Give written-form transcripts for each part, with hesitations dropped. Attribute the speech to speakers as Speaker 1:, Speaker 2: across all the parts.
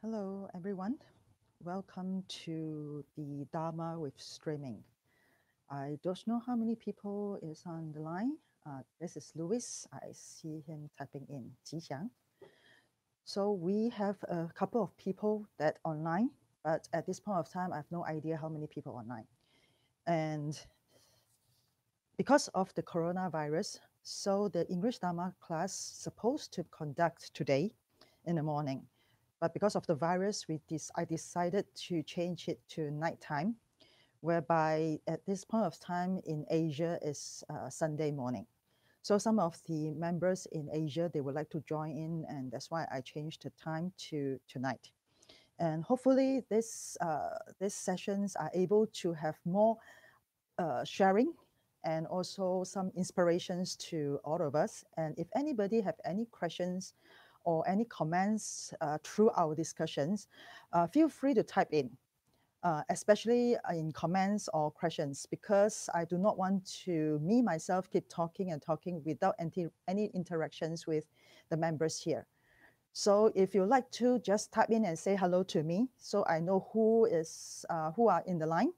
Speaker 1: Hello, everyone. Welcome to the Dharma with streaming. I don't know how many people is on the line. This is Louis. I see him typing in Jixiang. So we have a couple of people that online, but at this point of time, I have no idea how many people online. And because of the coronavirus, so the English Dharma class supposed to conduct today in the morning. But because of the virus, I decided to change it to nighttime, whereby at this point of time in Asia is Sunday morning. So some of the members in Asia, they would like to join in, and that's why I changed the time to tonight. And hopefully these sessions are able to have more sharing and also some inspirations to all of us. And if anybody have any questions or any comments through our discussions, feel free to type in, especially in comments or questions, because I do not want to, me myself, keep talking and talking without any interactions with the members here. So if you like to just type in and say hello to me, so I know who are in the line,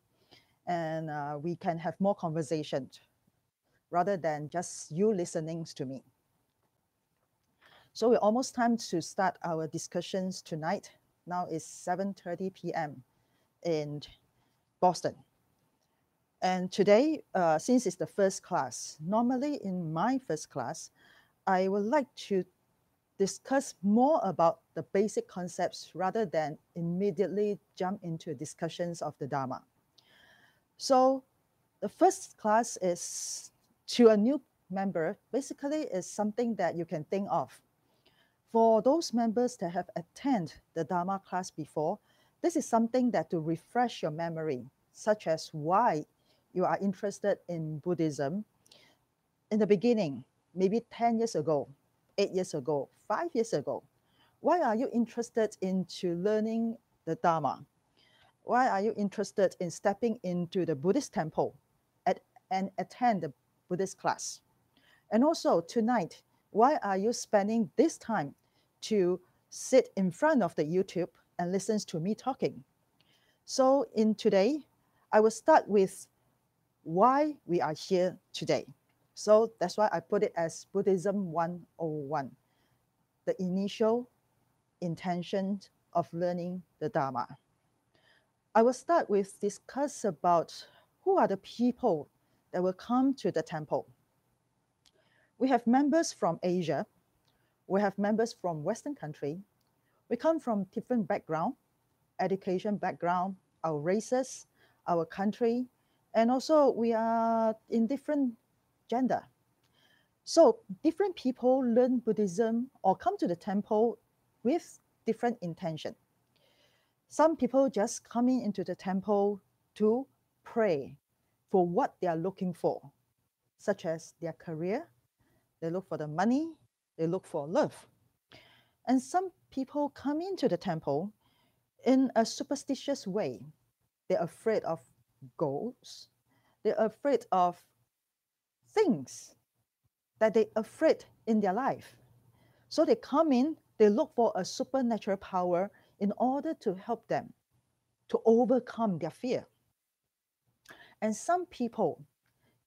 Speaker 1: and we can have more conversation rather than just you listening to me. So we're almost time to start our discussions tonight. Now it's 7:30 p.m. in Boston. And today, since it's the first class, normally in my first class, I would like to discuss more about the basic concepts rather than immediately jump into discussions of the Dharma. So the first class is to a new member, basically is something that you can think of. For those members that have attended the Dharma class before, this is something that to refresh your memory, such as why you are interested in Buddhism in the beginning, maybe 10 years ago, 8 years ago, 5 years ago. Why are you interested into learning the Dharma? Why are you interested in stepping into the Buddhist temple and attend the Buddhist class? And also tonight, why are you spending this time to sit in front of the YouTube and listen to me talking? So in today, I will start with why we are here today. So that's why I put it as Buddhism 101, the initial intention of learning the Dharma. I will start with discuss about who are the people that will come to the temple. We have members from Asia. We have members from Western country. We come from different background, education background, our races, our country, and also we are in different gender. So different people learn Buddhism or come to the temple with different intention. Some people just coming into the temple to pray for what they are looking for, such as their career, they look for the money, they look for love. And some people come into the temple in a superstitious way. They're afraid of ghosts, they're afraid of things that they're afraid in their life. So they come in, they look for a supernatural power in order to help them to overcome their fear. And some people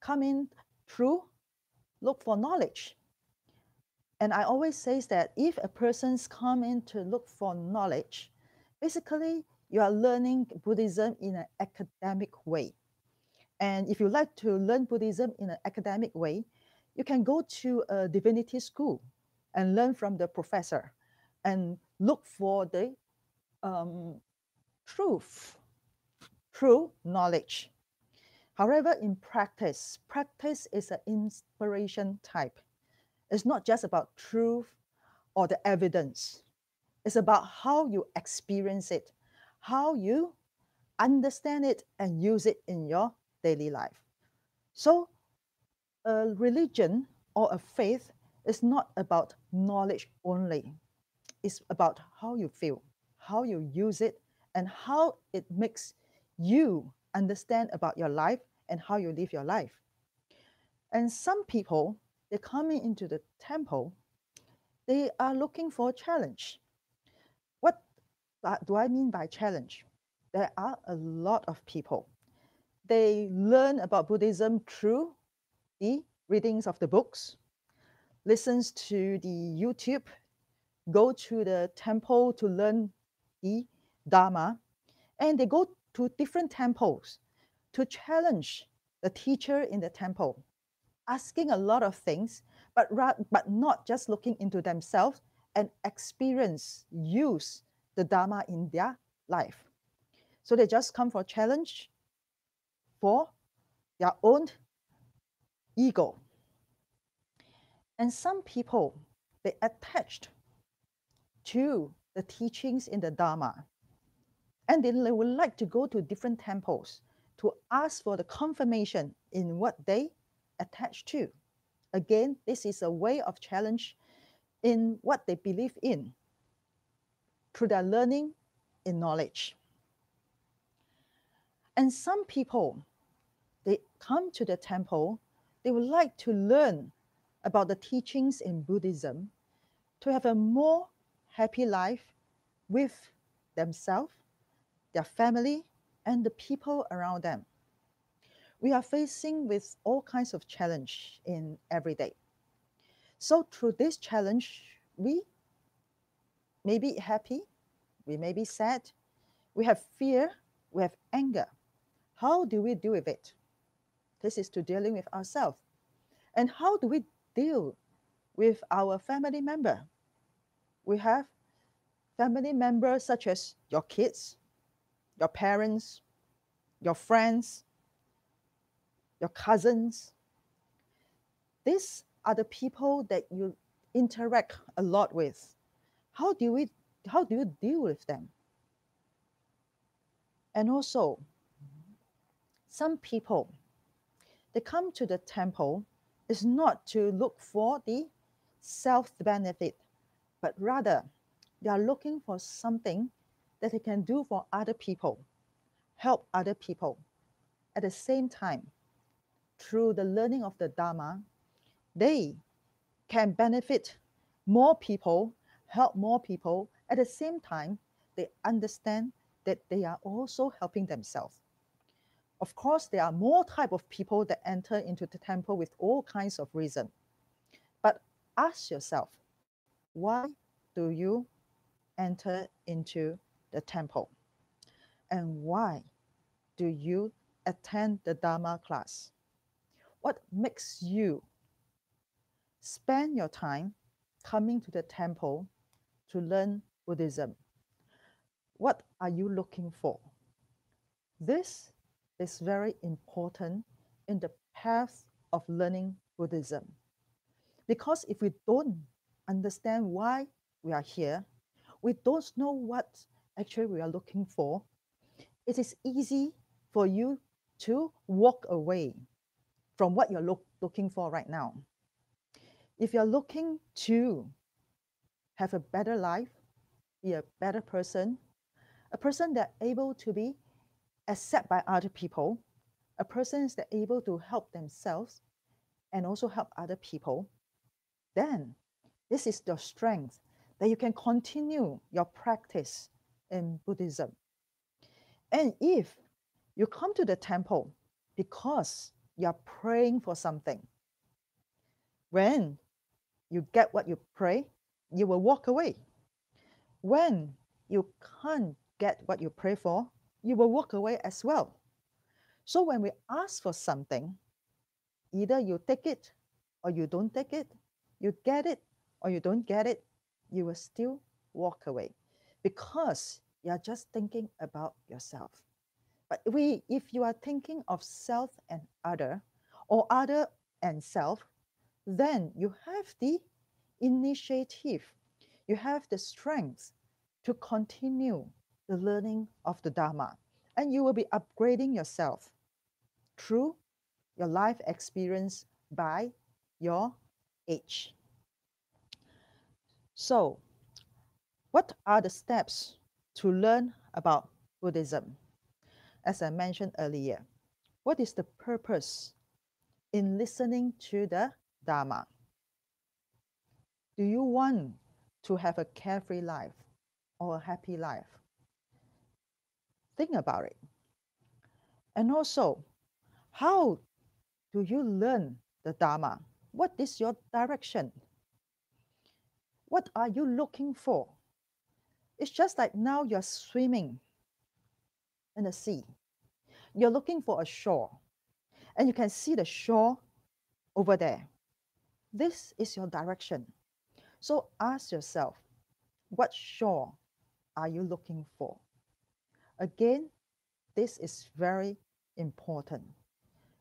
Speaker 1: come in through look for knowledge. And I always say that if a person's come in to look for knowledge, basically you are learning Buddhism in an academic way. And if you like to learn Buddhism in an academic way, you can go to a divinity school and learn from the professor and look for the truth, true knowledge. However, in practice, practice is an inspiration type. It's not just about truth or the evidence. It's about how you experience it, how you understand it and use it in your daily life. So a religion or a faith is not about knowledge only. It's about how you feel, how you use it, and how it makes you understand about your life and how you live your life. And some people, they're coming into the temple, they are looking for a challenge. What What do I mean by challenge? There are a lot of people. They learn about Buddhism through the readings of the books, listens to the YouTube, go to the temple to learn the Dharma, and they go to different temples to challenge the teacher in the temple, asking a lot of things, but not just looking into themselves and experience, use the Dharma in their life. So they just come for challenge for their own ego. And some people, they attached to the teachings in the Dharma, and they would like to go to different temples to ask for the confirmation in what they attach to. Again, this is a way of challenge in what they believe in through their learning in knowledge. And some people, they come to the temple, they would like to learn about the teachings in Buddhism to have a more happy life with themselves, their family, and the people around them. We are facing with all kinds of challenge in every day. So through this challenge, we may be happy, we may be sad, we have fear, we have anger. How do we deal with it? This is to dealing with ourselves. And how do we deal with our family member? We have family members such as your kids, your parents, your friends, your cousins. These are the people that you interact a lot with. How do you deal with them? And also, some people, they come to the temple is not to look for the self-benefit, but rather they are looking for something that they can do for other people, help other people. At the same time, through the learning of the Dharma, they can benefit more people, help more people. At the same time, they understand that they are also helping themselves. Of course, there are more type of people that enter into the temple with all kinds of reason. But ask yourself, why do you enter into the temple? And why do you attend the Dharma class? What makes you spend your time coming to the temple to learn Buddhism? What are you looking for? This is very important in the path of learning Buddhism. Because if we don't understand why we are here, we don't know what actually we are looking for, it is easy for you to walk away from what you're looking for right now. If you're looking to have a better life, be a better person, a person that able to be accepted by other people, a person is that able to help themselves and also help other people, then this is your strength that you can continue your practice in Buddhism. And if you come to the temple because you're praying for something, when you get what you pray, you will walk away. When you can't get what you pray for, you will walk away as well. So when we ask for something, either you take it or you don't take it, you get it or you don't get it, you will still walk away because you're just thinking about yourself. But if you are thinking of self and other, or other and self, then you have the initiative, you have the strength to continue the learning of the Dharma, and you will be upgrading yourself through your life experience by your age. So, what are the steps to learn about Buddhism? As I mentioned earlier, what is the purpose in listening to the Dharma? Do you want to have a carefree life or a happy life? think about it. And also, how do you learn the Dharma? What is your direction? What are you looking for? It's just like now you're swimming in the sea. You're looking for a shore, and you can see the shore over there. This is your direction. So ask yourself, what shore are you looking for? Again, this is very important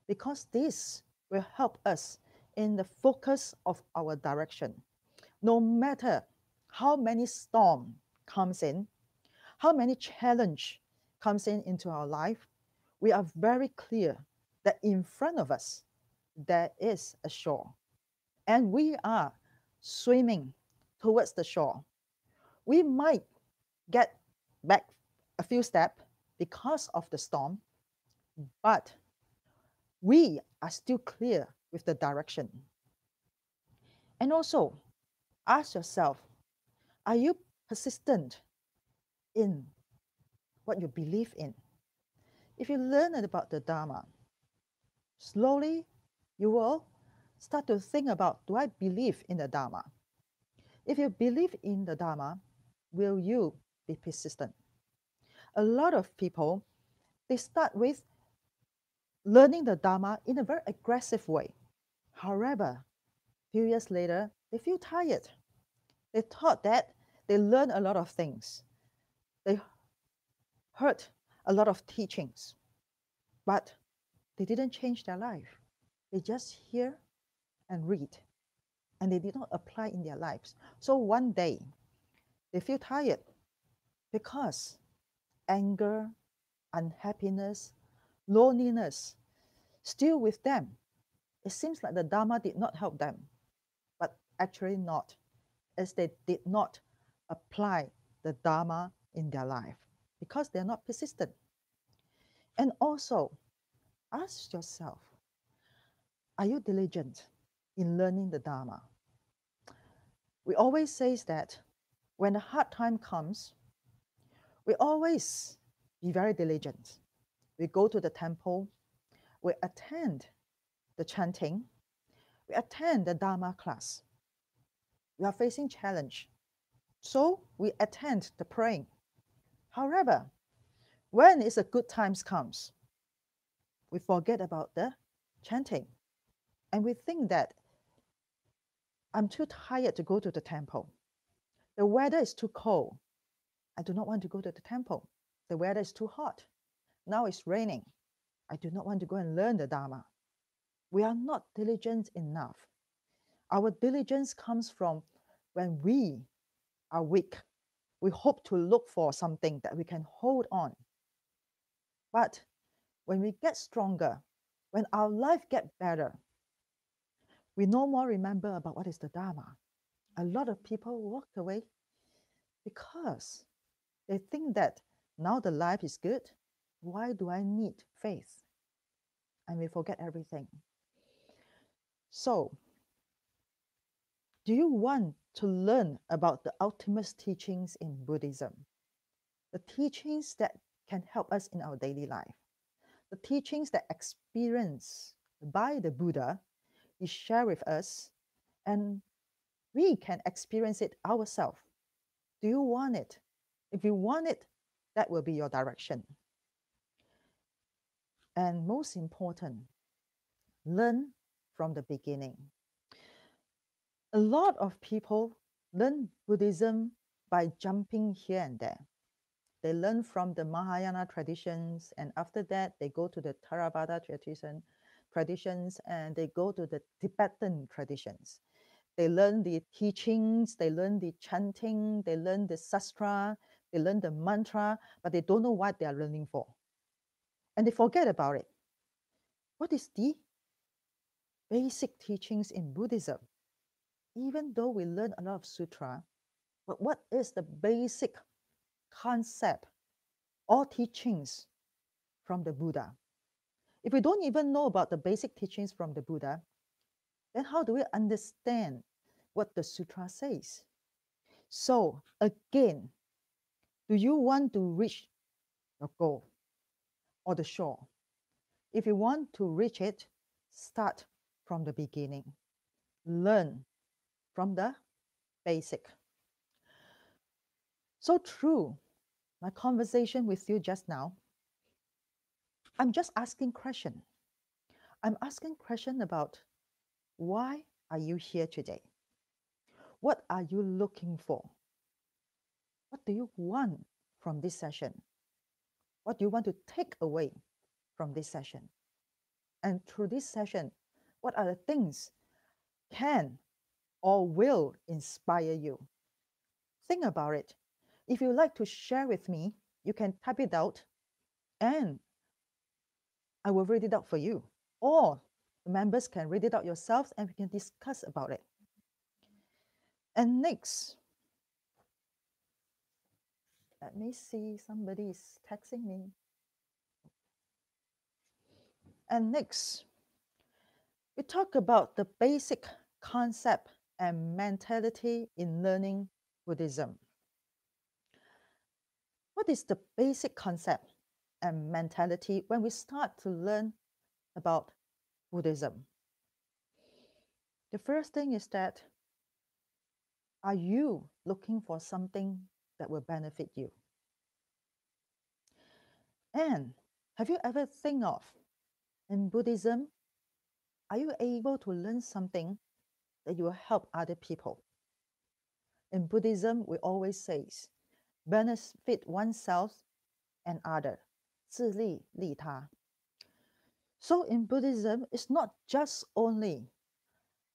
Speaker 1: because this will help us in the focus of our direction. No matter how many storm comes in, how many challenge comes into our life, we are very clear that in front of us, there is a shore. And we are swimming towards the shore. We might get back a few steps because of the storm, but we are still clear with the direction. And also, ask yourself, are you persistent in what you believe in? If you learn about the Dharma, slowly you will start to think about, do I believe in the Dharma? If you believe in the Dharma, will you be persistent? A lot of people, they start with learning the Dharma in a very aggressive way. However, a few years later, they feel tired. They thought that they learned a lot of things. They heard a lot of teachings, but they didn't change their life. They just hear and read, and they did not apply in their lives. So one day, they feel tired because anger, unhappiness, loneliness still with them. It seems like the Dharma did not help them, but actually not, as they did not apply the Dharma in their life because they're not persistent. And also, ask yourself, are you diligent in learning the Dharma? We always say that when a hard time comes, we always be very diligent. We go to the temple, we attend the chanting, we attend the Dharma class. We are facing challenge, so we attend the praying. However, when it's a good times comes, we forget about the chanting, and we think that I'm too tired to go to the temple. The weather is too cold. I do not want to go to the temple. The weather is too hot. Now it's raining. I do not want to go and learn the Dharma. We are not diligent enough. Our diligence comes from when we are weak. We hope to look for something that we can hold on. But when we get stronger, when our life gets better, we no more remember about what is the Dharma. A lot of people walked away because they think that now the life is good. Why do I need faith? And we forget everything. So, do you want to learn about the ultimate teachings in Buddhism? The teachings that can help us in our daily life. The teachings that experienced by the Buddha is shared with us, and we can experience it ourselves. Do you want it? If you want it, that will be your direction. And most important, learn from the beginning. A lot of people learn Buddhism by jumping here and there. They learn from the Mahayana traditions, and after that, they go to the Theravada traditions, and they go to the Tibetan traditions. They learn the teachings, they learn the chanting, they learn the sastra, they learn the mantra, but they don't know what they are learning for. And they forget about it. What is the basic teachings in Buddhism? Even though we learn a lot of sutra, but what is the basic concept or teachings from the Buddha? If we don't even know about the basic teachings from the Buddha, then how do we understand what the sutra says? So again, do you want to reach your goal, or the shore. If you want to reach it, start from the beginning. Learn from the basic. So through my conversation with you just now, I'm just asking question. I'm asking question about why are you here today? What are you looking for? What do you want from this session? What do you want to take away from this session? And through this session, what are the things can or will inspire you? Think about it. If you like to share with me, you can type it out and I will read it out for you. Or the members can read it out yourselves and we can discuss about it. And next, let me see, somebody is texting me. And next, we talk about the basic concept and mentality in learning Buddhism. What is the basic concept and mentality when we start to learn about Buddhism? The first thing is that, are you looking for something that will benefit you? And have you ever think of, in Buddhism, are you able to learn something that you will help other people? In Buddhism, we always say, benefit oneself and other, 自利利他. So in Buddhism, it's not just only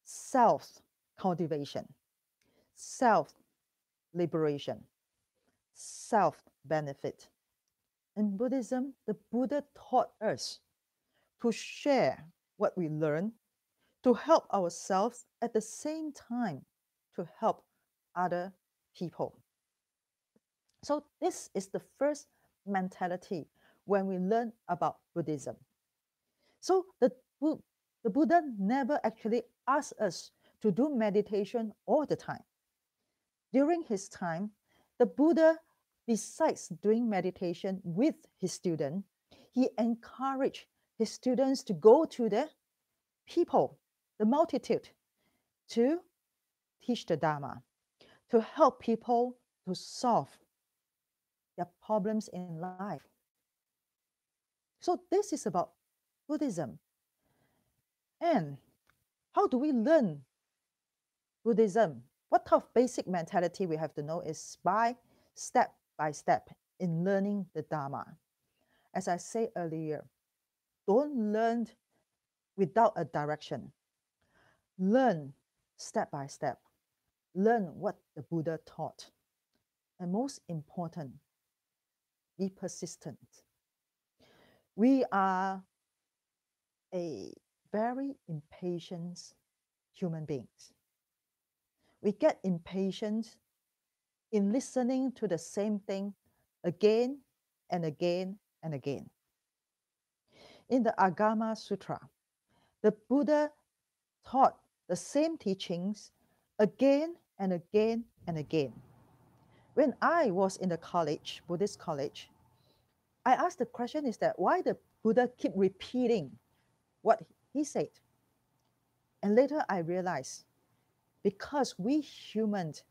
Speaker 1: self-cultivation, self-liberation, self-benefit. In Buddhism, the Buddha taught us to share what we learn, to help ourselves at the same time to help other people. So this is the first mentality when we learn about Buddhism. So the Buddha never actually asked us to do meditation all the time. During his time, the Buddha, besides doing meditation with his student, he encouraged his students to go to the people, the multitude, to teach the Dharma, to help people to solve their problems in life. So this is about Buddhism. And how do we learn Buddhism? What type of basic mentality we have to know is by step in learning the Dharma. As I said earlier, don't learn without a direction. Learn step by step. Learn what the Buddha taught. And most important, be persistent. We are a very impatient human beings. We get impatient in listening to the same thing again and again and again. In the Agama Sutra, the Buddha taught the same teachings again and again and again. When I was in the college, Buddhist college, I asked the question is that why the Buddha keep repeating what he said? And later I realized, because we humans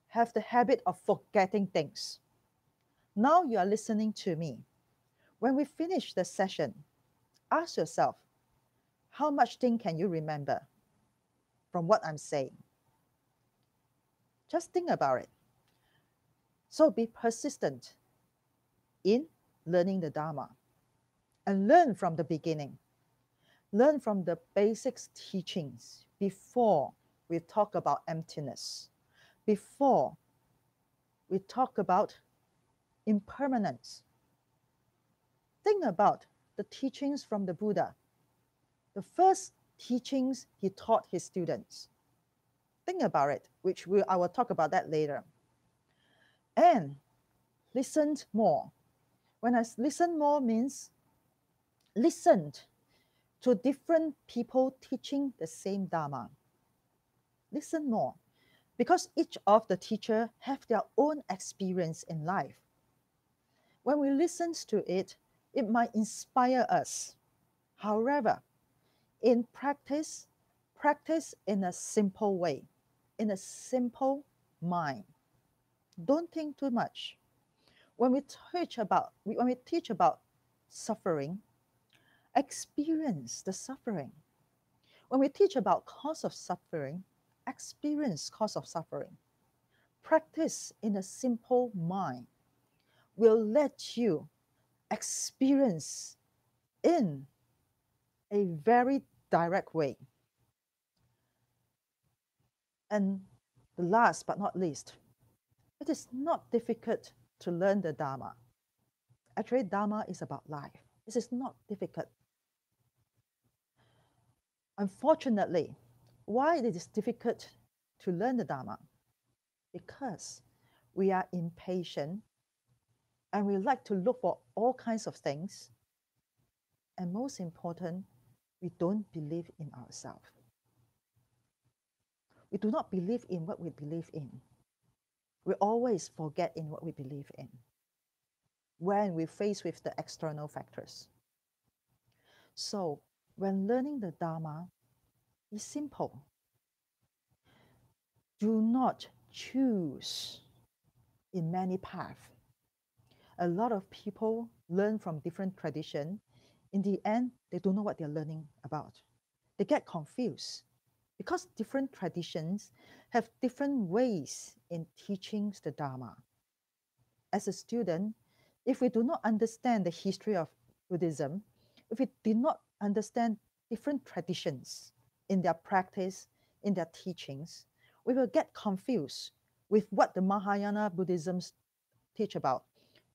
Speaker 1: have the habit of forgetting things. Now you are listening to me. When we finish the session, ask yourself, how much thing can you remember from what I'm saying? Just think about it. So be persistent in learning the Dharma and learn from the beginning. Learn from the basics teachings before we talk about emptiness, before we talk about impermanence. Think about the teachings from the Buddha. The first teachings he taught his students. Think about it, which I will talk about that later. And listen more. When I listen more means listen to different people teaching the same Dharma. Listen more, because each of the teacher have their own experience in life. When we listen to it, it might inspire us. However, in practice, practice in a simple way, in a simple mind. Don't think too much. When we teach about suffering, experience the suffering. When we teach about cause of suffering, experience cause of suffering. Practice in a simple mind will let you experience in a very direct way. And the last but not least, it is not difficult to learn the Dharma. Actually, Dharma is about life. This is not difficult. Unfortunately, why it is difficult to learn the Dharma? Because we are impatient and we like to look for all kinds of things. And most important, we don't believe in ourselves. We do not believe in what we believe in. We always forget in what we believe in when we face with the external factors. So when learning the Dharma, be simple. Do not choose in many paths. A lot of people learn from different traditions. In the end, they don't know what they're learning about. They get confused because different traditions have different ways in teaching the Dharma. As a student, if we do not understand the history of Buddhism, if we do not understand different traditions in their practice, in their teachings, we will get confused with what the Mahayana Buddhism teach about,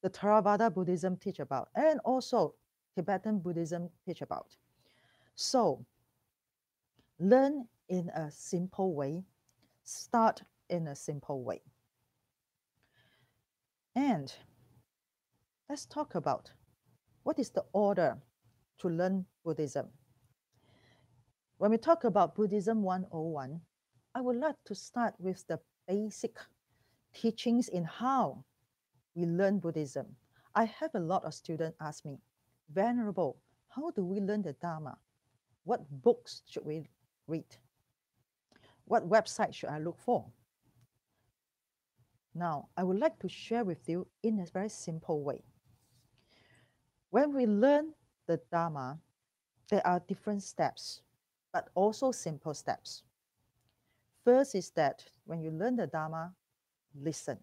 Speaker 1: the Theravada Buddhism teach about, and also Tibetan Buddhism teach about. So learn in a simple way, start in a simple way. And let's talk about what is the order to learn Buddhism. When we talk about Buddhism 101, I would like to start with the basic teachings in how we learn Buddhism. I have a lot of students ask me, Venerable, how do we learn the Dharma? What books should we read? What website should I look for? Now, I would like to share with you in a very simple way. When we learn the Dharma, there are different steps, but also simple steps. First is that when you learn the Dharma, listen.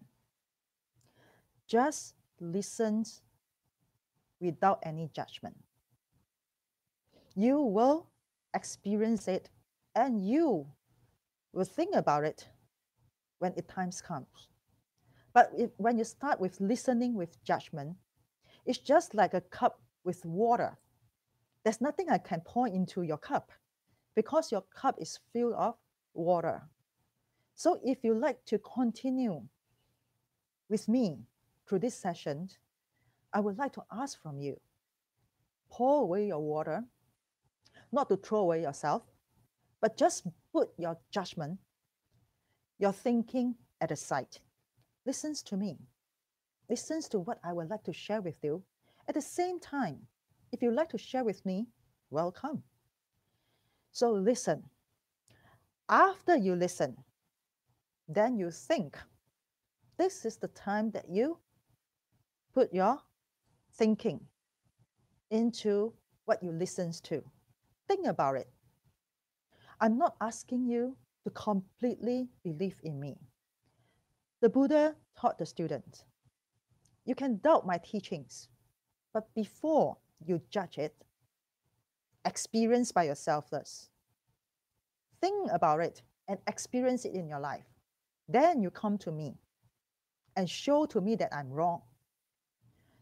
Speaker 1: Just listen without any judgment. You will experience it and you will think about it when the time comes. But when you start with listening with judgment, it's just like a cup with water. There's nothing I can pour into your cup because your cup is filled of water. So if you like to continue with me through this session, I would like to ask from you, pour away your water, not to throw away yourself, but just put your judgment, your thinking at the side. Listen to me. Listen to what I would like to share with you. At the same time, if you'd like to share with me, welcome. So listen. After you listen, then you think. This is the time that you put your thinking into what you listen to. Think about it. I'm not asking you to completely believe in me. The Buddha taught the student, you can doubt my teachings, but before you judge it, experience by yourself first. Think about it and experience it in your life. Then you come to me and show to me that I'm wrong.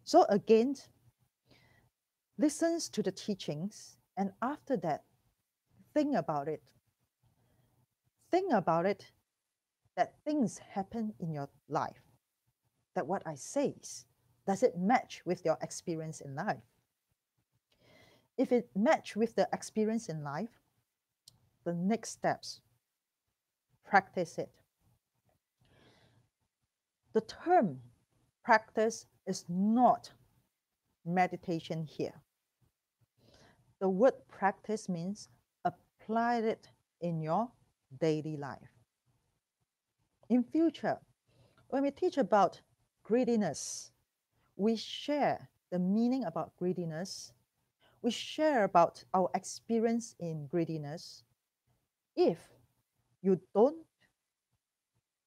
Speaker 1: So again, listen to the teachings, and after that, think about it. Think about it that things happen in your life. That what I say, does it match with your experience in life? If it match with the experience in life, the next steps, practice it. The term practice is not meditation here. The word practice means apply it in your daily life. In future, when we teach about greediness, we share the meaning about greediness. We share about our experience in greediness. If you don't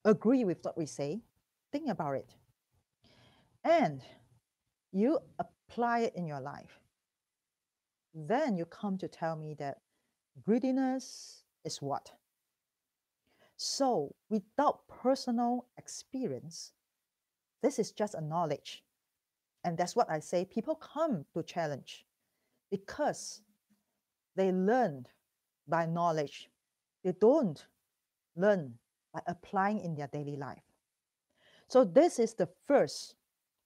Speaker 1: agree with what we say, think about it. And you apply it in your life. Then you come to tell me that greediness is what? So without personal experience, this is just a knowledge. And that's what I say, people come to challenge because they learn by knowledge. They don't learn by applying in their daily life. So this is the first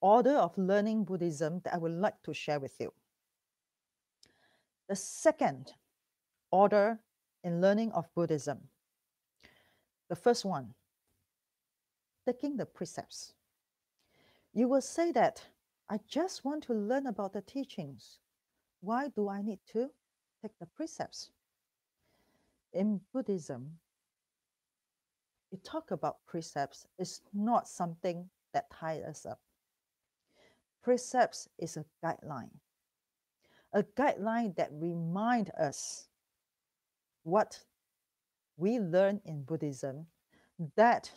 Speaker 1: order of learning Buddhism that I would like to share with you. The second order in learning of Buddhism. The first one, taking the precepts. You will say that, I just want to learn about the teachings. Why do I need to take the precepts? In Buddhism, we talk about precepts is not something that ties us up. Precepts is a guideline that reminds us what we learn in Buddhism that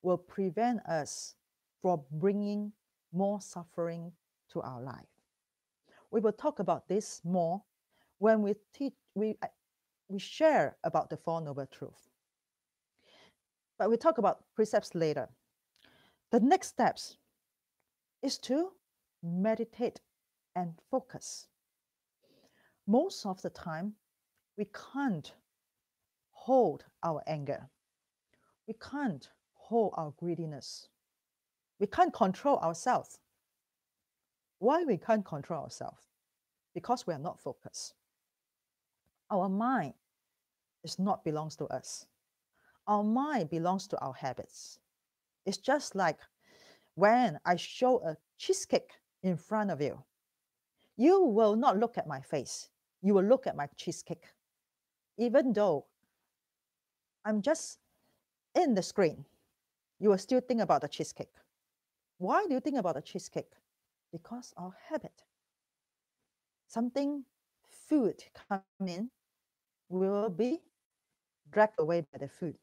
Speaker 1: will prevent us from bringing more suffering to our life. We will talk about this more when we share about the Four Noble Truths. But we talk about precepts later. The next steps is to meditate and focus. Most of the time, we can't hold our anger. We can't hold our greediness. We can't control ourselves. Why we can't control ourselves? Because we are not focused. Our mind is not belongs to us. Our mind belongs to our habits. It's just like when I show a cheesecake in front of you, you will not look at my face. You will look at my cheesecake. Even though I'm just in the screen, you will still think about the cheesecake. Why do you think about the cheesecake? Because our habit. Something, food come in, we will be dragged away by the food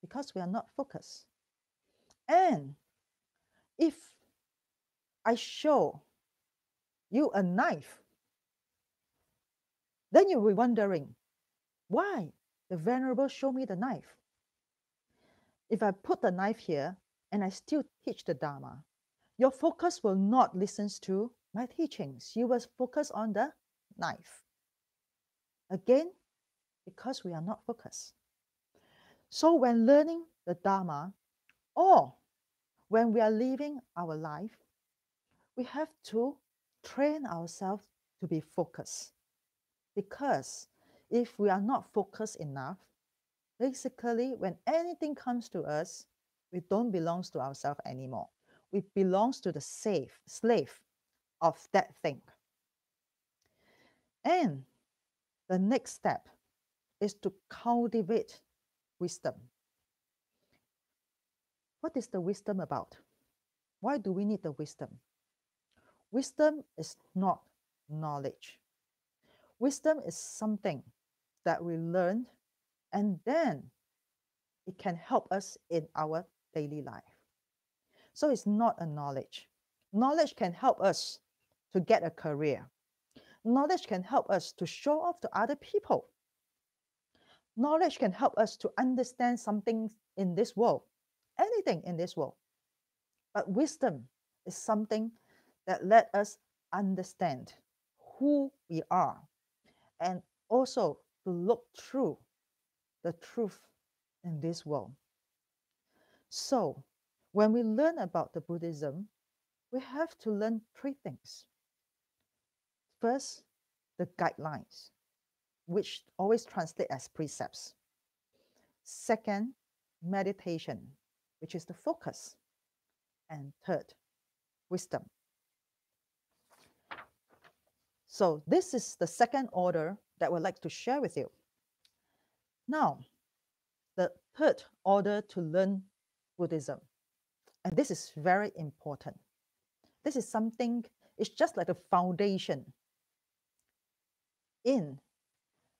Speaker 1: because we are not focused. And if I show you a knife, then you'll be wondering, why the Venerable showed me the knife? If I put the knife here and I still teach the Dharma, your focus will not listen to my teachings. You will focus on the knife. Again, because we are not focused. So when learning the Dharma, or when we are living our life, we have to train ourselves to be focused. Because if we are not focused enough, basically when anything comes to us, we don't belong to ourselves anymore. We belong to the slave of that thing. And the next step is to cultivate wisdom. What is the wisdom about? Why do we need the wisdom? Wisdom is not knowledge. Wisdom is something that we learn, and then it can help us in our daily life. So it's not a knowledge. Knowledge can help us to get a career. Knowledge can help us to show off to other people. Knowledge can help us to understand something in this world, anything in this world. But wisdom is something that let us understand who we are and also to look through the truth in this world. So when we learn about the Buddhism, we have to learn three things. First, the guidelines, which always translate as precepts. Second, meditation, which is the focus. And third, wisdom. So this is the second order that I would like to share with you. Now, the third order to learn Buddhism, and this is very important. This is something, it's just like a foundation in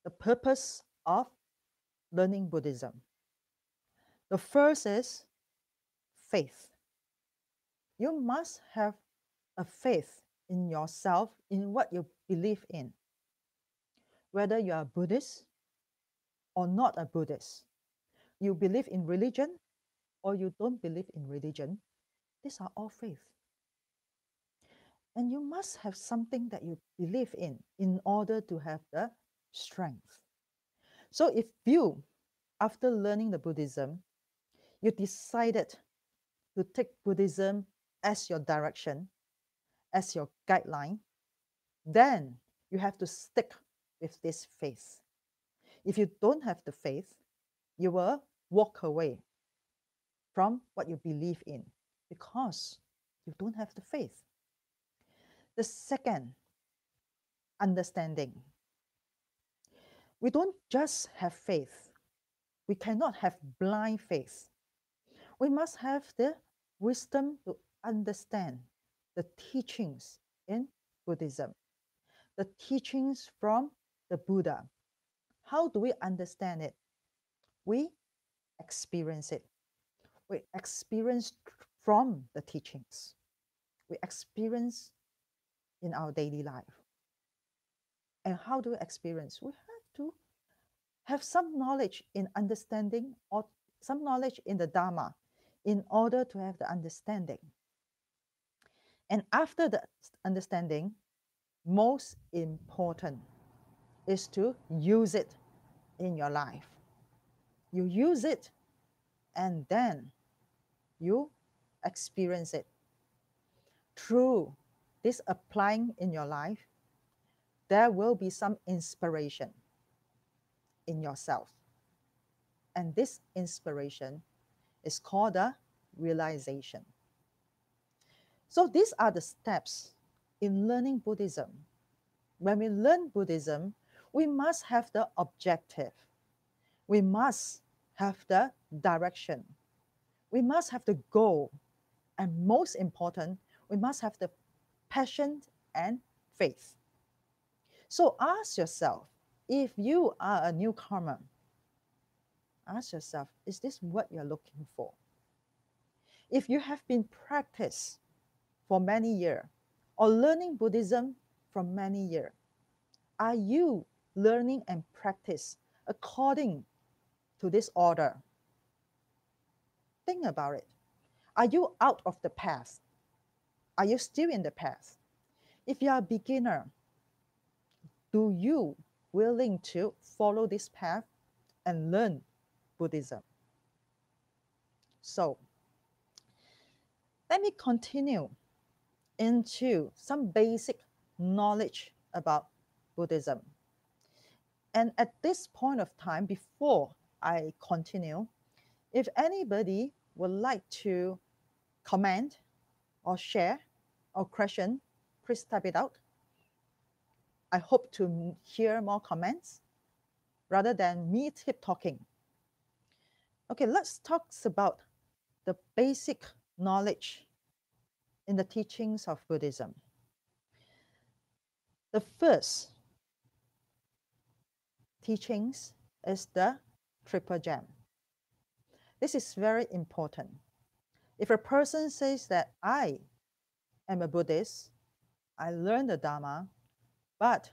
Speaker 1: the purpose of learning Buddhism. The first is faith. You must have a faith in yourself, in what you believe in. Whether you are Buddhist or not a Buddhist, you believe in religion or you don't believe in religion, these are all faith. And you must have something that you believe in order to have the strength. So if you, after learning the Buddhism, you decided to take Buddhism as your direction, as your guideline, then you have to stick with this faith. If you don't have the faith, you will walk away from what you believe in because you don't have the faith. The second, understanding. We don't just have faith. We cannot have blind faith. We must have the wisdom to understand the teachings in Buddhism, the teachings from the Buddha. How do we understand it? We experience it. We experience from the teachings. We experience in our daily life. And how do we experience? We have to have some knowledge in understanding or some knowledge in the Dharma in order to have the understanding. And after the understanding, most important is to use it in your life. You use it and then you experience it. Through this applying in your life, there will be some inspiration in yourself. And this inspiration is called a realization. So these are the steps in learning Buddhism. When we learn Buddhism, we must have the objective. We must have the direction. We must have the goal. And most important, we must have the passion and faith. So ask yourself, if you are a newcomer, ask yourself, is this what you're looking for? If you have been practiced for many years or learning Buddhism for many years, are you learning and practice according to this order? Think about it. Are you out of the path? Are you still in the path? If you are a beginner, do you willing to follow this path and learn Buddhism? So let me continue into some basic knowledge about Buddhism. And at this point of time, before I continue, if anybody would like to comment or share or question, please type it out. I hope to hear more comments rather than me keep talking. Okay, let's talk about the basic knowledge in the teachings of Buddhism. The first teachings is the Triple Gem. This is very important. If a person says that I am a Buddhist, I learn the Dharma, but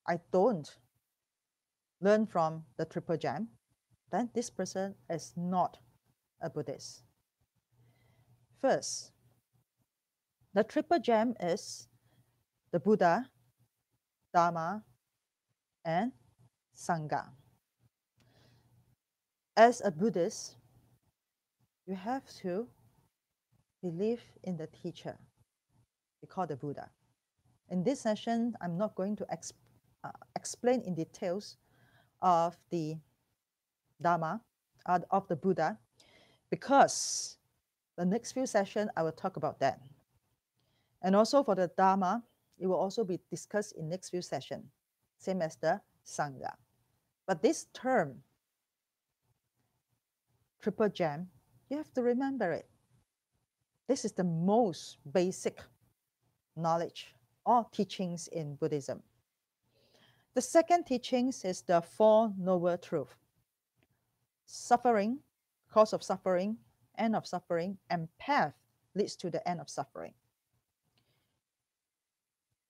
Speaker 1: I don't learn from the Triple Gem, then this person is not a Buddhist. First, the Triple Gem is the Buddha, Dharma, and Sangha. As a Buddhist, you have to believe in the teacher. We call the Buddha. In this session, I'm not going to explain in details of the Dharma, of the Buddha, because the next few sessions I will talk about that. And also for the Dharma, it will also be discussed in next few sessions, same as the Sangha. But this term, triple gem, you have to remember it. This is the most basic knowledge or teachings in Buddhism. The second teachings is the Four Noble Truths. Suffering, cause of suffering, end of suffering, and path leads to the end of suffering.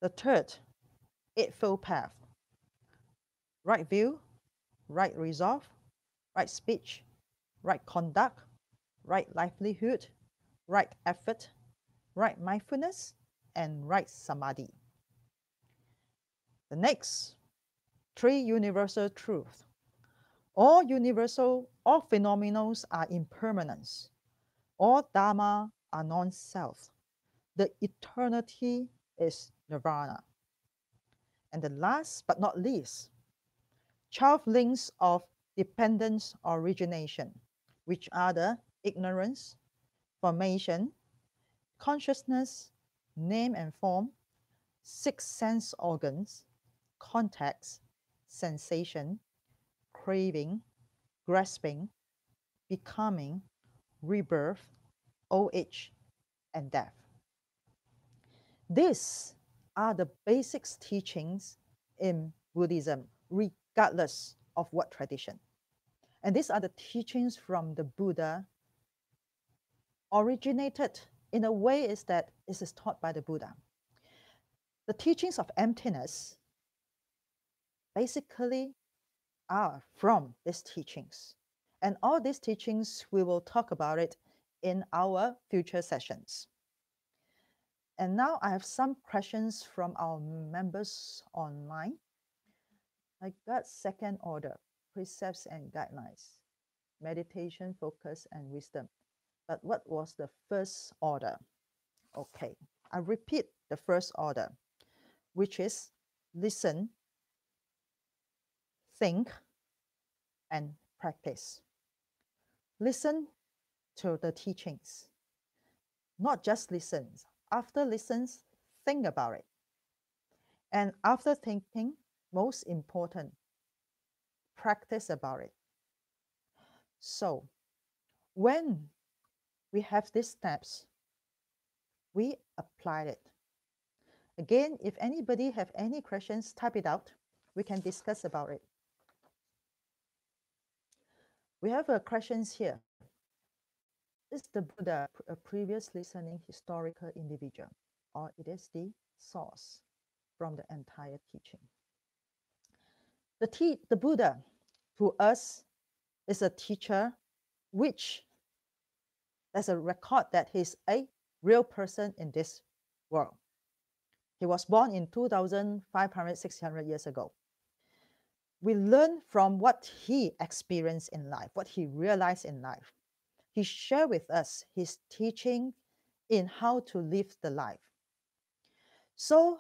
Speaker 1: The third, Eightfold Path. Right view, right resolve, right speech, right conduct, right livelihood, right effort, right mindfulness, and right samadhi. The next, three universal truths. All phenomenals are impermanence. All dharma are non-self. The eternity is nirvana. And the last but not least, 12 links of dependence origination, which are the ignorance, formation, consciousness, name and form, 6 sense organs, context, sensation, craving, grasping, becoming, rebirth, old age, and death. These are the basic teachings in Buddhism, regardless of what tradition. And these are the teachings from the Buddha, originated in a way is that it is taught by the Buddha. The teachings of emptiness basically are from these teachings. And all these teachings, we will talk about it in our future sessions. And now I have some questions from our members online. I got second order, precepts and guidelines, meditation, focus, and wisdom. But what was the first order? Okay, I repeat the first order, which is listen, think, and practice. Listen to the teachings. Not just listen. After listens, think about it. And after thinking, most important, practice about it. So when we have these steps, we applied it. Again, if anybody have any questions, type it out. We can discuss about it. We have questions here. Is the Buddha a previous listening historical individual, or it is the source from the entire teaching? The Buddha, to us, is a teacher which there's a record that he's a real person in this world. He was born in 2,500, 600 years ago. We learn from what he experienced in life, what he realized in life. He shared with us his teaching in how to live the life. So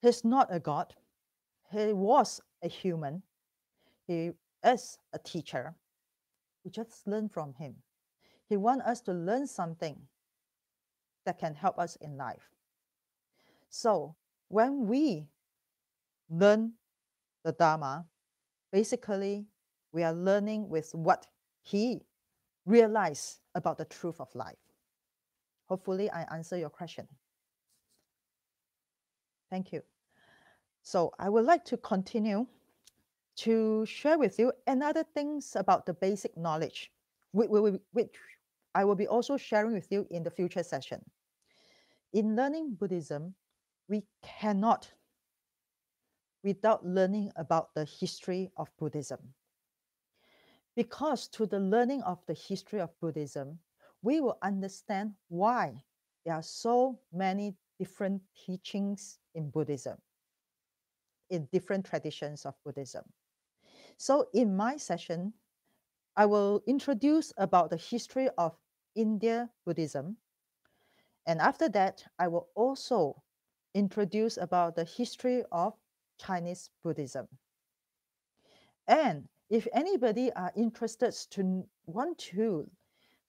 Speaker 1: he's not a god. He was a human. He is a teacher. We just learn from him. He wants us to learn something that can help us in life. So when we learn the Dharma, basically we are learning with what he realized about the truth of life. Hopefully I answer your question. Thank you. So I would like to continue to share with you another things about the basic knowledge, which I will be also sharing with you in the future session. In learning Buddhism, we cannot without learning about the history of Buddhism. Because through the learning of the history of Buddhism, we will understand why there are so many different teachings in Buddhism, in different traditions of Buddhism. So in my session, I will introduce about the history of India Buddhism. And after that, I will also introduce about the history of Chinese Buddhism. And if anybody are interested to want to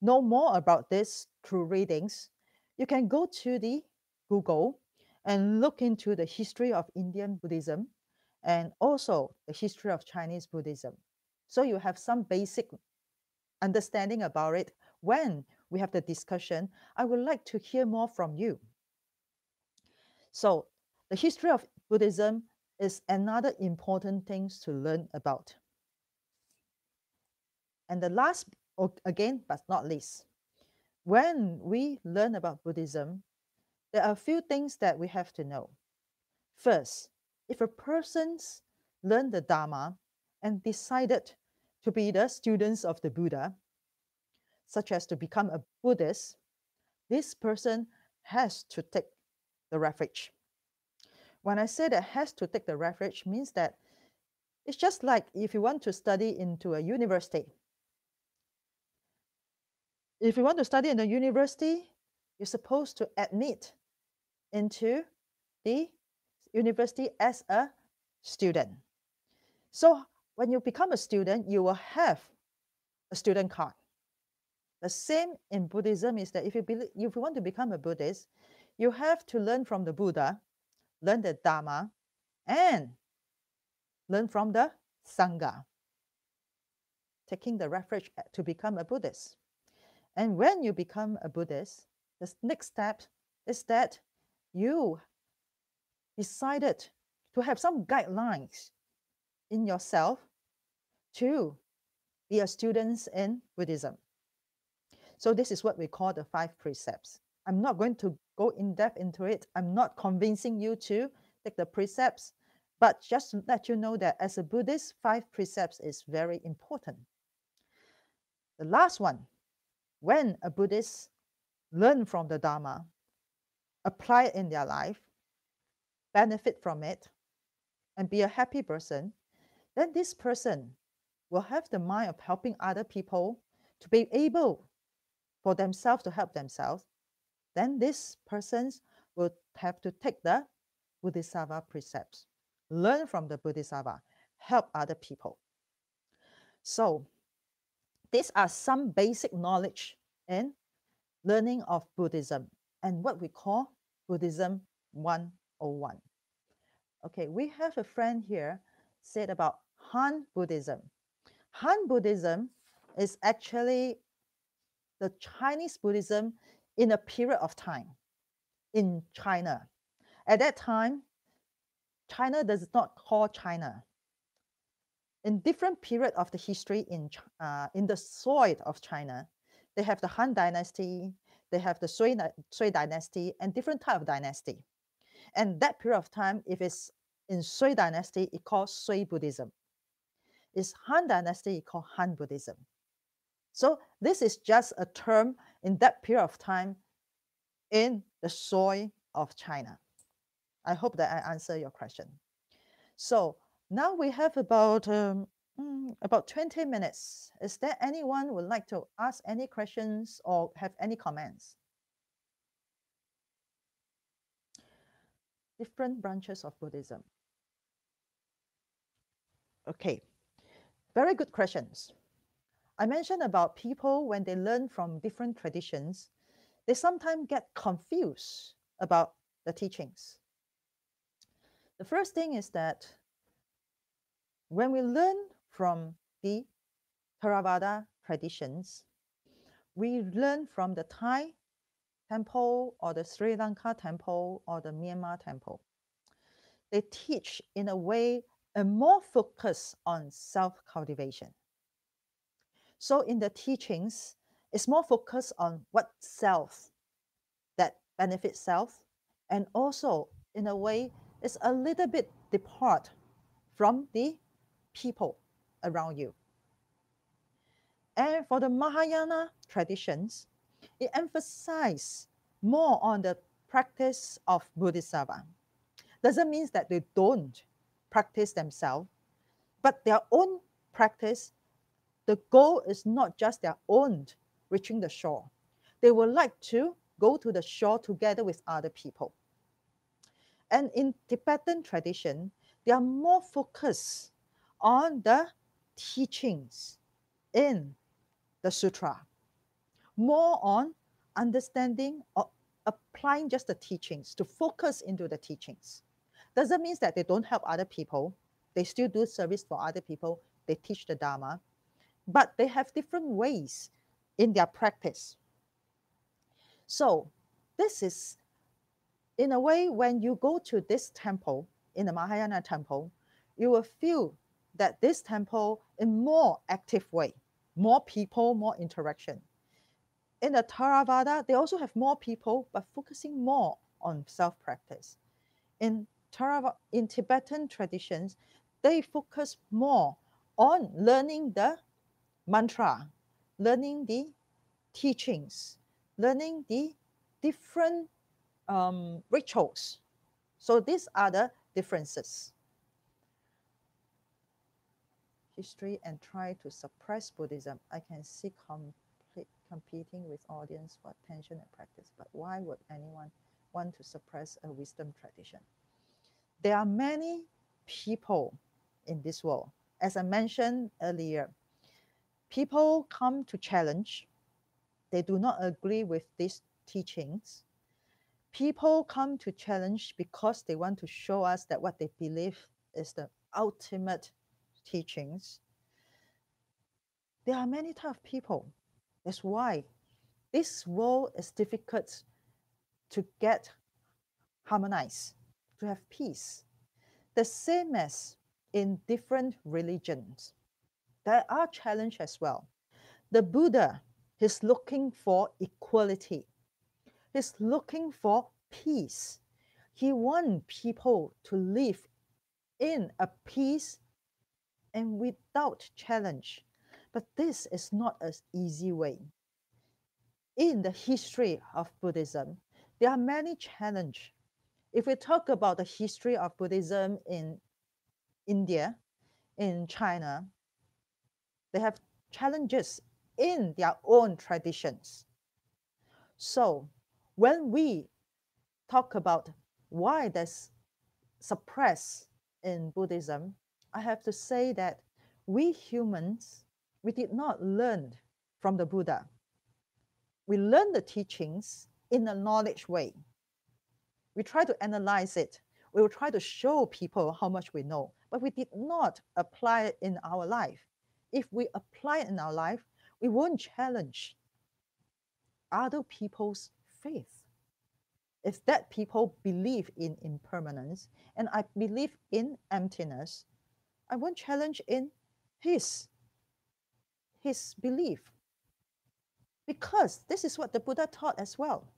Speaker 1: know more about this through readings, you can go to the Google and look into the history of Indian Buddhism and also the history of Chinese Buddhism. So you have some basic understanding about it. When we have the discussion, I would like to hear more from you. So the history of Buddhism is another important thing to learn about. And the last, again, but not least, when we learn about Buddhism, there are a few things that we have to know. First, if a person's learned the Dharma and decided to be the students of the Buddha, such as to become a Buddhist, this person has to take the refuge. When I say that has to take the refuge, means that it's just like if you want to study into a university. If you want to study in a university, you're supposed to admit into the university as a student. So when you become a student, you will have a student card. The same in Buddhism is that if you want to become a Buddhist, you have to learn from the Buddha, learn the Dharma, and learn from the Sangha, taking the refuge to become a Buddhist. And when you become a Buddhist, the next step is that you decided to have some guidelines in yourself to be a student in Buddhism. So this is what we call the 5 precepts. I'm not going to go in depth into it. I'm not convincing you to take the precepts, but just to let you know that as a Buddhist, 5 precepts is very important. The last one, when a Buddhist learn from the Dharma, apply it in their life, benefit from it, and be a happy person, then this person will have the mind of helping other people to be able for themselves to help themselves. Then this person will have to take the Bodhisattva precepts, learn from the Bodhisattva, help other people. So these are some basic knowledge in learning of Buddhism and what we call Buddhism 101. Okay, we have a friend here said about Han Buddhism. Han Buddhism is actually the Chinese Buddhism in a period of time in China. At that time, China does not call China. In different period of the history in the soil of China, they have the Han dynasty, they have the Sui dynasty, and different type of dynasty. And that period of time, if it's in Sui dynasty, it calls Sui Buddhism. It's Han dynasty, it called Han Buddhism. So this is just a term in that period of time in the soil of China. I hope that I answer your question. So now we have about 20 minutes. Is there anyone would like to ask any questions or have any comments? Different branches of Buddhism. Okay, very good questions. I mentioned about people when they learn from different traditions, they sometimes get confused about the teachings. The first thing is that when we learn from the Theravada traditions, we learn from the Thai temple or the Sri Lanka temple or the Myanmar temple. They teach in a way a more focus on self-cultivation. So in the teachings, it's more focused on what self that benefits self, and also in a way, it's a little bit depart from the people around you. And for the Mahayana traditions, it emphasizes more on the practice of Bodhisattva. Doesn't mean that they don't practice themselves, but their own practice, the goal is not just their own reaching the shore. They would like to go to the shore together with other people. And in Tibetan tradition, they are more focused on the teachings in the sutra, more on understanding or applying just the teachings, to focus into the teachings. Doesn't mean that they don't help other people. They still do service for other people. They teach the Dharma, but they have different ways in their practice. So this is, in a way, when you go to this temple, in the Mahayana temple, you will feel that this temple in more active way, more people, more interaction. In the Theravada, they also have more people, but focusing more on self-practice. In Tibetan traditions, they focus more on learning the mantra, learning the teachings, learning the different rituals. So these are the differences. History and try to suppress Buddhism. I can see competing with audience for attention and practice, but why would anyone want to suppress a wisdom tradition? There are many people in this world. As I mentioned earlier, people come to challenge. They do not agree with these teachings. People come to challenge because they want to show us that what they believe is the ultimate teachings. There are many types of people. That's why this world is difficult to get harmonized, to have peace. The same as in different religions. There are challenges as well. The Buddha is looking for equality. He's looking for peace. He wants people to live in a peace and without challenge. But this is not an easy way. In the history of Buddhism, there are many challenges. If we talk about the history of Buddhism in India, in China, they have challenges in their own traditions. So when we talk about why there's suppress in Buddhism, I have to say that we humans, we did not learn from the Buddha. We learn the teachings in a knowledge way. We try to analyze it. We will try to show people how much we know, but we did not apply it in our life. If we apply it in our life, we won't challenge other people's faith. If that people believe in impermanence and I believe in emptiness, I won't challenge in his belief. Because this is what the Buddha taught as well.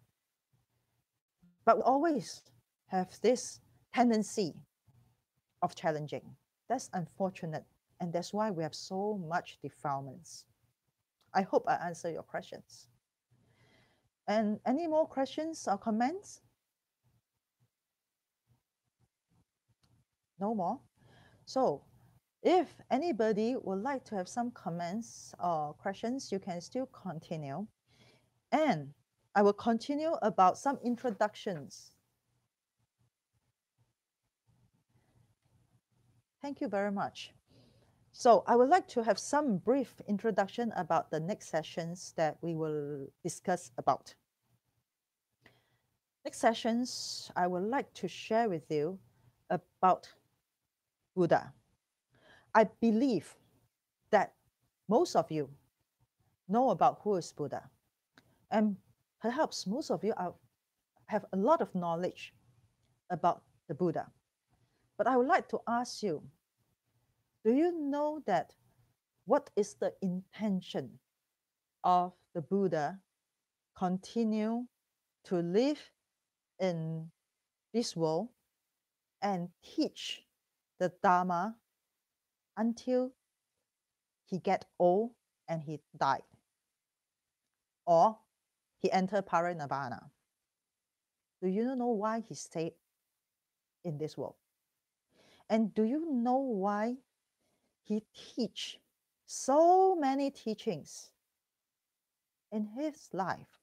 Speaker 1: But we always have this tendency of challenging. That's unfortunate. And that's why we have so much defilements. I hope I answer your questions. And any more questions or comments? No more? So if anybody would like to have some comments or questions, you can still continue. And I will continue about some introductions. Thank you very much. So I would like to have some brief introduction about the next sessions that we will discuss about. Next sessions, I would like to share with you about Buddha. I believe that most of you know about who is Buddha. And perhaps most of you have a lot of knowledge about the Buddha. But I would like to ask you, do you know that what is the intention of the Buddha continue to live in this world and teach the Dharma until he get old and he died, or he entered parinirvana? Do you know why he stayed in this world? And do you know why he teach so many teachings in his life?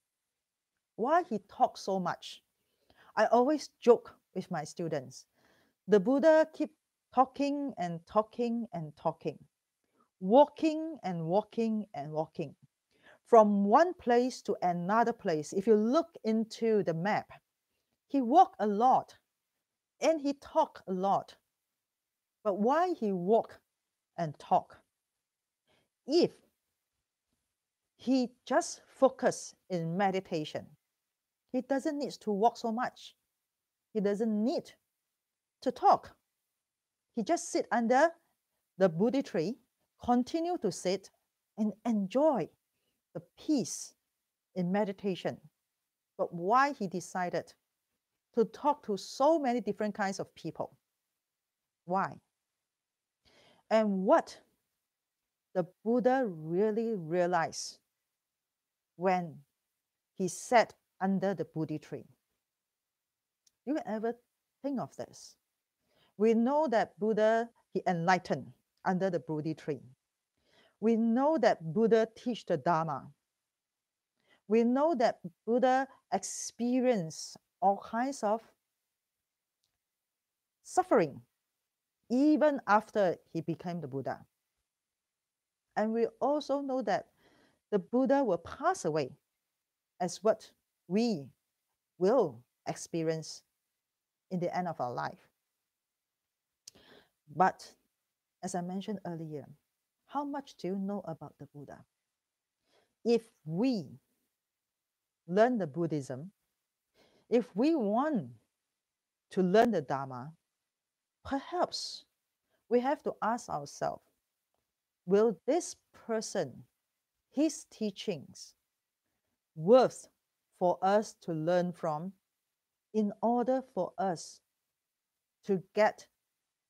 Speaker 1: Why he talks so much? I always joke with my students. The Buddha keep talking and talking and talking, walking and walking and walking from one place to another place. If you look into the map, He walked a lot and he talked a lot. But why he walk and talk? If he just focus in meditation, he doesn't need to walk so much. He doesn't need to talk. He just sit under the Bodhi tree, continue to sit and enjoy the peace in meditation. But why he decided to talk to so many different kinds of people? Why? And what the Buddha really realized when he sat under the Bodhi tree? You ever think of this? We know that Buddha, he enlightened under the Bodhi tree. We know that Buddha teach the Dharma. We know that Buddha experienced all kinds of suffering even after he became the Buddha. And we also know that the Buddha will pass away as what we will experience in the end of our life. But as I mentioned earlier, how much do you know about the Buddha? If we learn the Buddhism, if we want to learn the Dharma, perhaps we have to ask ourselves, will this person, his teachings, worth for us to learn from in order for us to get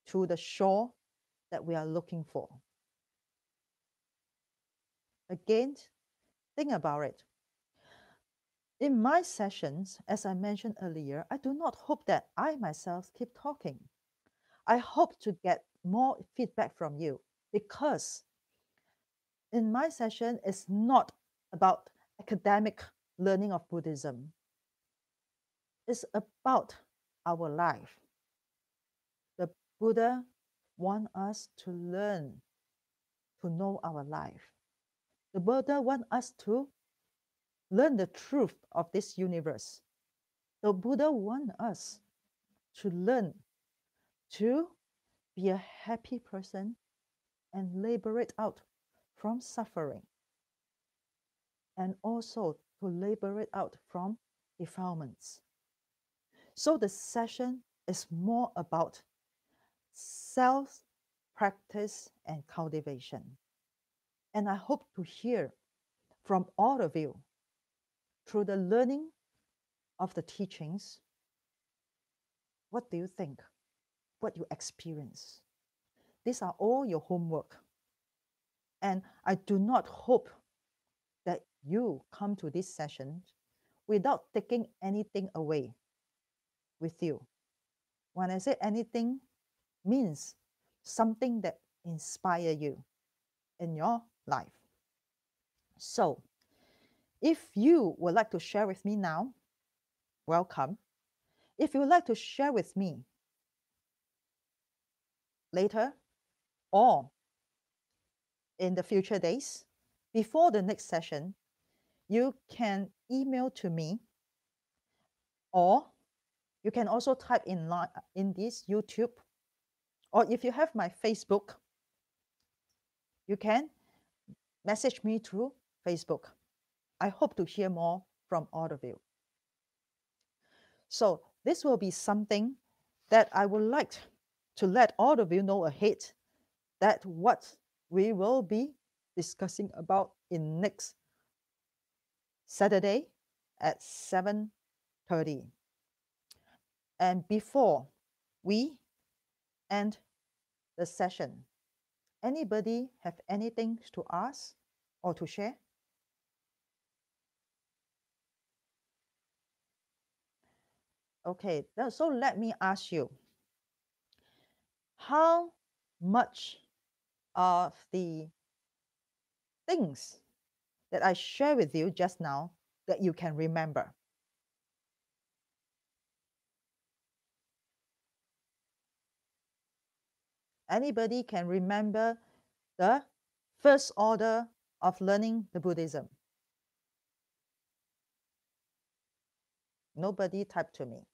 Speaker 1: to the shore that we are looking for? Again, think about it. In my sessions, as I mentioned earlier, I do not hope that I myself keep talking. I hope to get more feedback from you, because in my session, it's not about academic learning of Buddhism. It's about our life. The Buddha wants us to learn, to know our life. The Buddha wants us to learn the truth of this universe. The Buddha wants us to learn to be a happy person and liberate out from suffering, and also to liberate out from defilements. So the session is more about self-practice and cultivation. And I hope to hear from all of you through the learning of the teachings. What do you think? What you experience? These are all your homework. And I do not hope that you come to this session without taking anything away with you. When I say anything, means something that inspire you in your life. So if you would like to share with me now, welcome. If you would like to share with me later or in the future days, before the next session, you can email to me, or you can also type in this YouTube, or if you have my Facebook, you can message me through Facebook. I hope to hear more from all of you. So this will be something that I would like to let all of you know ahead, that what we will be discussing about in next Saturday at 7:30. And before we end the session, anybody have anything to ask or to share? Okay, so let me ask you, how much of the things that I share with you just now that you can remember? Anybody can remember the first order of learning the Buddhism? Nobody typed to me.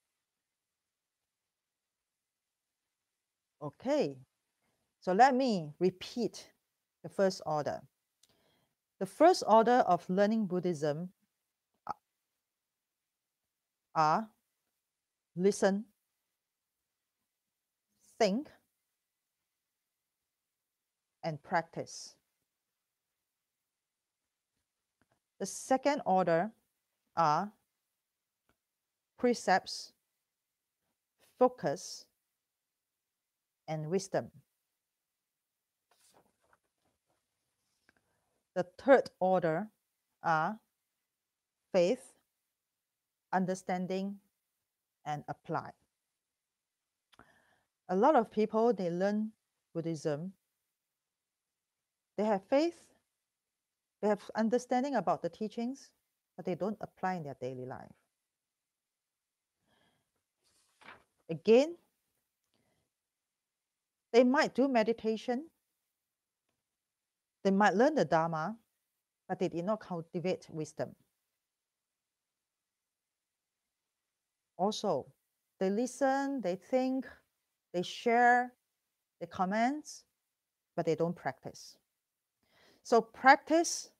Speaker 1: Okay, so let me repeat the first order. The first order of learning Buddhism are listen, think, and practice. The second order are precepts, focus, and wisdom. The third order are faith, understanding, and apply. A lot of people, they learn Buddhism, they have faith, they have understanding about the teachings, but they don't apply in their daily life. Again, they might do meditation, they might learn the Dharma, but they did not cultivate wisdom. Also, they listen, they think, they share, they comment, but they don't practice. So practice,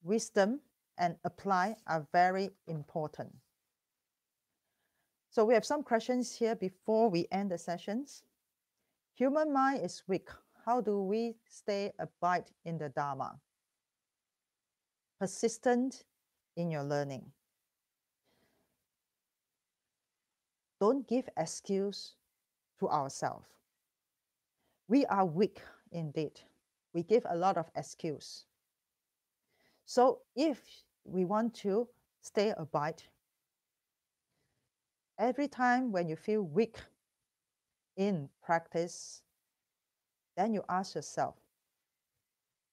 Speaker 1: wisdom, and apply are very important. So we have some questions here before we end the sessions. Human mind is weak. How do we stay abide in the Dharma? Persistent in your learning. Don't give excuse to ourselves. We are weak indeed. We give a lot of excuse. So if we want to stay abide, every time when you feel weak in practice, then you ask yourself,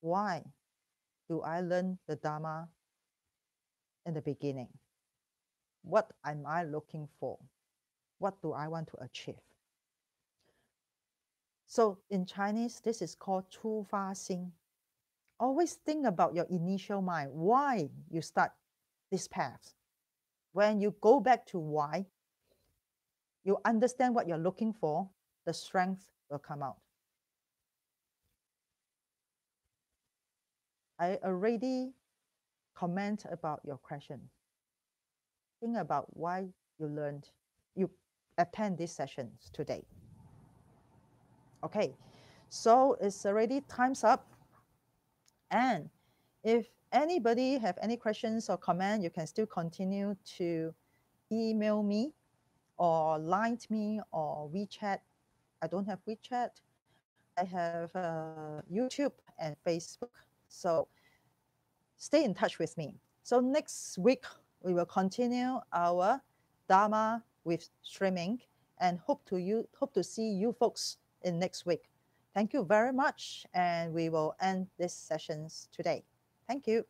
Speaker 1: why do I learn the Dharma in the beginning? What am I looking for? What do I want to achieve? So in Chinese, this is called 出发心. Always think about your initial mind, why you start this path. When you go back to why, you understand what you're looking for, the strength will come out. I already comment about your question. Think about why you attend these sessions today. Okay, so it's already time's up. And if anybody have any questions or comment, you can still continue to email me or line me or WeChat. I don't have WeChat. I have YouTube and Facebook. So stay in touch with me. So next week, we will continue our Dharma with streaming and hope to see you folks in next week. Thank you very much, and we will end these sessions today. Thank you.